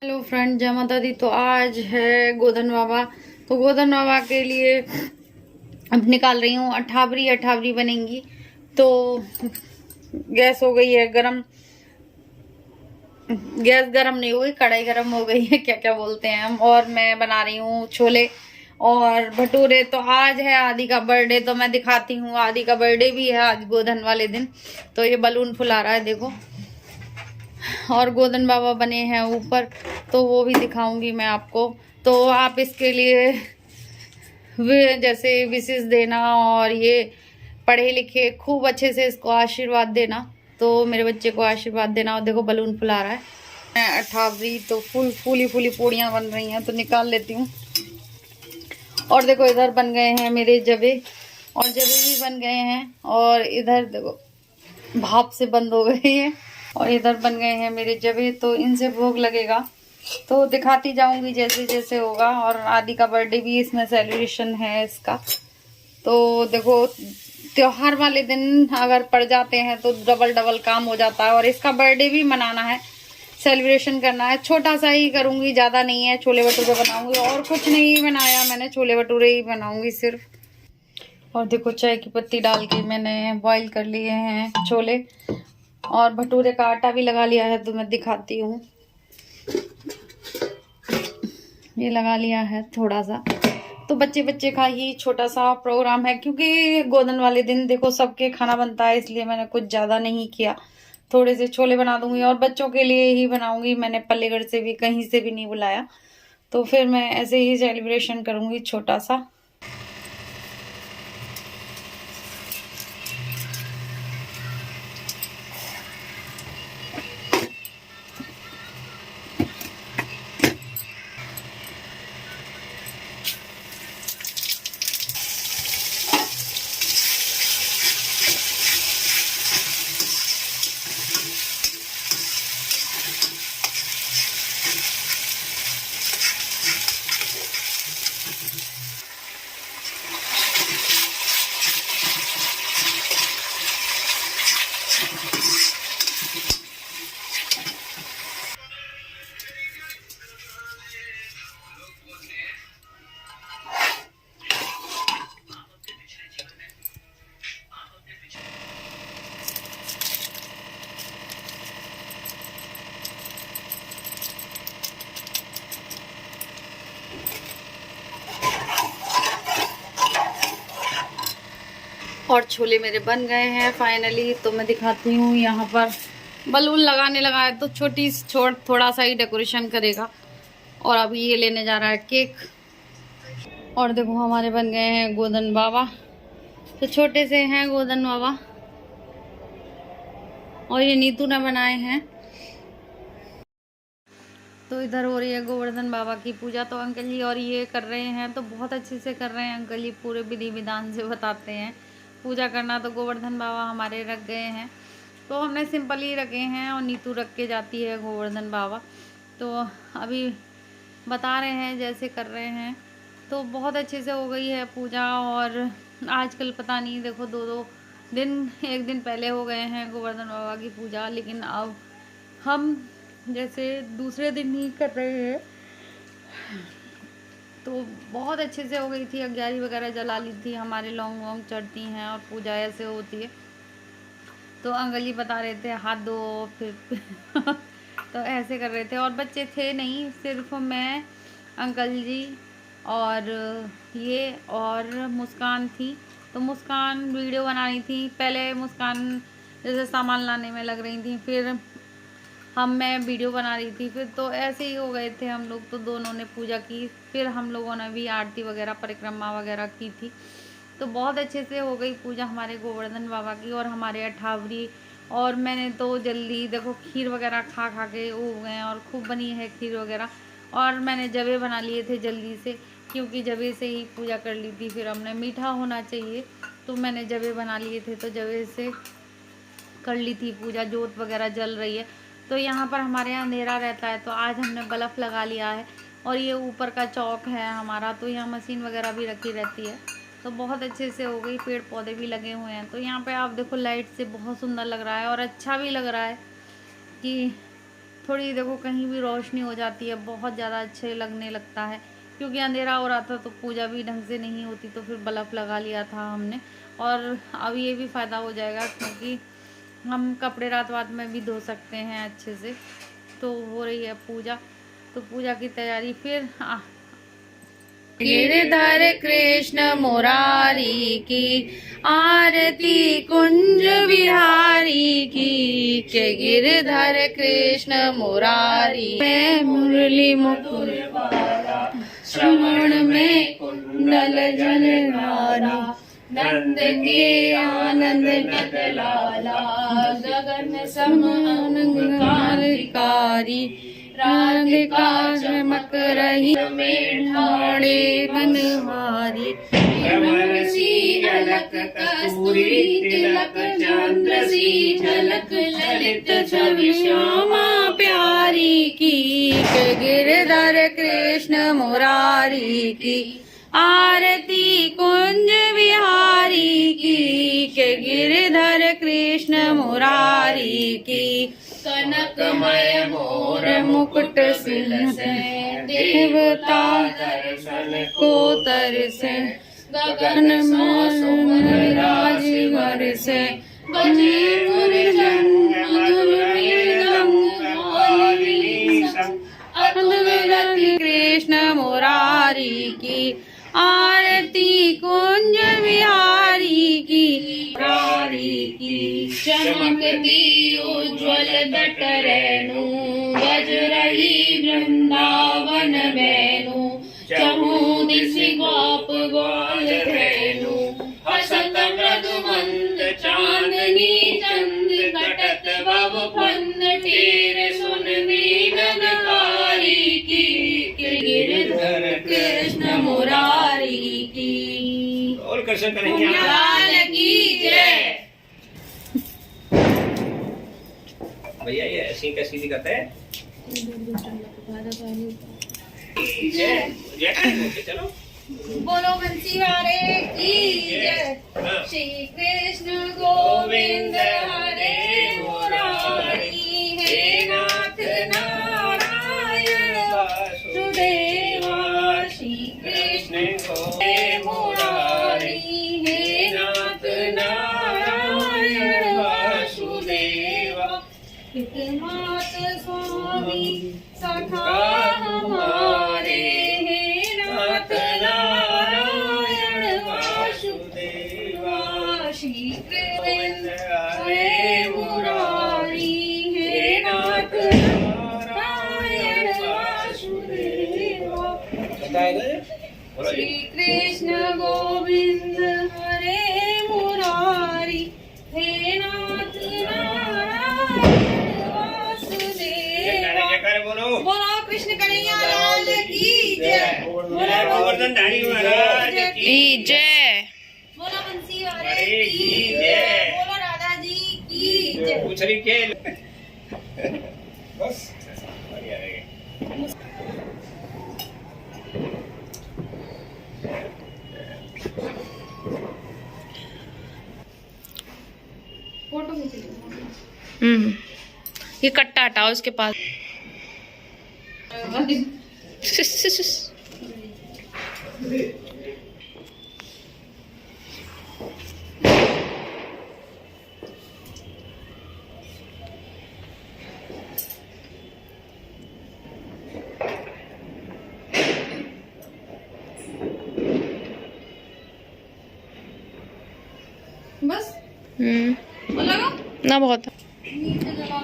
Hello friend, जय माता दी। तो आज है गोधन बाबा। तो गोधन बाबा के लिए अब निकाल रही हूँ अठावरी। अठावरी बनेंगी। तो गैस हो गई है गरम। गैस गरम नहीं हुई, कढ़ाई गरम हो गई है, क्या क्या बोलते हैं हम। और मैं बना रही हूँ छोले और भटूरे। तो आज है आदि का बर्थडे, तो मैं दिखाती हूँ। आदि का बर्थडे भी है आज गोधन वाले दिन। तो ये बलून फुला रहा है, देखो। और गोधन बाबा बने हैं ऊपर, तो वो भी दिखाऊंगी मैं आपको। तो आप इसके लिए वे जैसे विशेष देना, और ये पढ़े लिखे खूब अच्छे से इसको आशीर्वाद देना। तो मेरे बच्चे को आशीर्वाद देना। और देखो बलून फुला रहा है। मैं अठावरी तो फूली फूली पूड़ियाँ बन रही हैं, तो निकाल लेती हूँ। और देखो इधर बन गए हैं मेरे जबे, और जबे भी बन गए हैं। और इधर देखो भाप से बंद हो गई है। और इधर बन गए हैं मेरे जबे, तो इनसे भोग लगेगा। तो दिखाती जाऊंगी जैसे जैसे होगा। और आदि का बर्थडे भी इसमें सेलिब्रेशन है इसका। तो देखो त्योहार वाले दिन अगर पड़ जाते हैं तो डबल डबल काम हो जाता है। और इसका बर्थडे भी मनाना है, सेलिब्रेशन करना है। छोटा सा ही करूंगी, ज्यादा नहीं है। छोले भटूरे बनाऊंगी, और कुछ नहीं बनाया मैंने, छोले भटूरे ही बनाऊंगी सिर्फ। और देखो चाय की पत्ती डाल के मैंने बॉईल कर लिए हैं छोले। और भटूरे का आटा भी लगा लिया है, तो मैं दिखाती हूँ। ये लगा लिया है थोड़ा सा। तो बच्चे बच्चे का ही छोटा सा प्रोग्राम है, क्योंकि गोधन वाले दिन देखो सबके खाना बनता है, इसलिए मैंने कुछ ज्यादा नहीं किया। थोड़े से छोले बना दूंगी, और बच्चों के लिए ही बनाऊंगी। मैंने पल्लीगढ़ से भी कहीं से भी नहीं बुलाया। तो फिर मैं ऐसे ही सेलिब्रेशन करूंगी छोटा सा। और छोले मेरे बन गए हैं फाइनली। तो मैं दिखाती हूँ। यहाँ पर बलून लगाने लगा है, तो थोड़ा सा ही डेकोरेशन करेगा। और अभी ये लेने जा रहा है केक। और देखो हमारे बन गए हैं गोधन बाबा। तो छोटे से हैं गोधन बाबा। और ये नीतू ने बनाए हैं। तो इधर हो रही है गोवर्धन बाबा की पूजा। तो अंकल जी और ये कर रहे हैं, तो बहुत अच्छे से कर रहे हैं अंकल जी। पूरे विधि विधान से बताते हैं पूजा करना। तो गोवर्धन बाबा हमारे रख गए हैं, तो हमने सिंपल ही रखे हैं। और नीतू रख के जाती है गोवर्धन बाबा। तो अभी बता रहे हैं जैसे कर रहे हैं। तो बहुत अच्छे से हो गई है पूजा। और आजकल पता नहीं, देखो दो दो दिन, एक दिन पहले हो गए हैं गोवर्धन बाबा की पूजा, लेकिन अब हम जैसे दूसरे दिन ही कर रहे हैं। तो बहुत अच्छे से हो गई थी। अग्यारी वगैरह जला ली थी, हमारे लौंग वोंग चढ़ती हैं, और पूजा ऐसे होती है। तो अंकल जी बता रहे थे हाथ धो फिर तो ऐसे कर रहे थे। और बच्चे थे नहीं, सिर्फ मैं, अंकल जी और ये और मुस्कान थी। तो मुस्कान वीडियो बना रही थी पहले। मुस्कान जैसे सामान लाने में लग रही थी, फिर मैं वीडियो बना रही थी। फिर तो ऐसे ही हो गए थे हम लोग। तो दोनों ने पूजा की, फिर हम लोगों ने भी आरती वगैरह परिक्रमा वगैरह की थी। तो बहुत अच्छे से हो गई पूजा हमारे गोवर्धन बाबा की और हमारे अठावरी। और मैंने तो जल्दी देखो खीर वगैरह खा खा के उग गए, और खूब बनी है खीर वगैरह। और मैंने जवे बना लिए थे जल्दी से, क्योंकि जवे से ही पूजा कर ली थी। फिर हमने मीठा होना चाहिए, तो मैंने जवे बना लिए थे, तो जवे से कर ली थी पूजा। जोत वगैरह जल रही है। तो यहाँ पर हमारे यहाँ अंधेरा रहता है, तो आज हमने बल्ब लगा लिया है। और ये ऊपर का चौक है हमारा, तो यहाँ मशीन वगैरह भी रखी रहती है। तो बहुत अच्छे से हो गई। पेड़ पौधे भी लगे हुए हैं। तो यहाँ पे आप देखो लाइट से बहुत सुंदर लग रहा है, और अच्छा भी लग रहा है कि थोड़ी देखो कहीं भी रोशनी हो जाती है, बहुत ज़्यादा अच्छे लगने लगता है। क्योंकि अंधेरा हो रहा था तो पूजा भी ढंग से नहीं होती, तो फिर बल्ब लगा लिया था हमने। और अब ये भी फ़ायदा हो जाएगा क्योंकि हम कपड़े रात में भी धो सकते हैं अच्छे से। तो हो रही है पूजा, तो पूजा की तैयारी फिर गिरधर कृष्ण मुरारी की आरती कुंज बिहारी की, के गिरधर कृष्ण मुरारी में मुरली मुकुर वाला, श्रवण में कुंडल जलधारा, नंद के आनंद नंद लाला, गगन समान कारी, राधिका चमक रही में ढाणे बनहारी, कमल सी अलक कस्तूरी तिलक, चंद्र सी झलक ललित छवि श्यामा प्यारी की, के गिरधर कृष्ण मुरारी की आरती कुंज बिहारी की, के गिरधर कृष्ण मुरारी की, कनकमय मोर मुकुट सिंह से देवता दर्शन को तरसे, गगन में राजवर से बजे कृष्ण मुरारी की आरती कुंज बिहारी की, मुरारी की चमकती उज्ज्वल दट रेणु, बज रही वृंदावन वेणु, चहु दिश गोप गोल धेनु, हसत मृदु मंद चांदनी चंद, घटत भव फंद टेर सुन वीणनकारी की, गिरधर कृष्ण मुरारी की। और कृष्ण कन्हैया लाल की जय। भैया ये ऐसी कैसी दिक्कत है? चलो बोलो बंसी वाले की जय। श्री कृष्ण गोविंद हरे मुरारी, हे नाथ नारायण वासुदेवा, श्री कृष्ण हे मुरारी, हे नाथ नारायण वासुदेवा, हितमात स्वामी सखा हमारे, हे नाथ नारायण वासुदेवा, श्री कृष्ण हे मुरारी, हे नाथ नारायण वासुदेवा, श्री कृष्ण गोविंद हरे मुरारी, हे नाथ नारायण वासुदेवा। बोलो कृष्ण कन्हैया लाल की जय। गोवर्धन धारी महाराज की जय। बोलो बंसी वाले की जय। बोलो राधा जी की जय। पूछरी के बस बढ़िया रहेगा। फोटो खींच लो। ये कट्टा हटाओ इसके पास। बस ना बहुत नीचे जला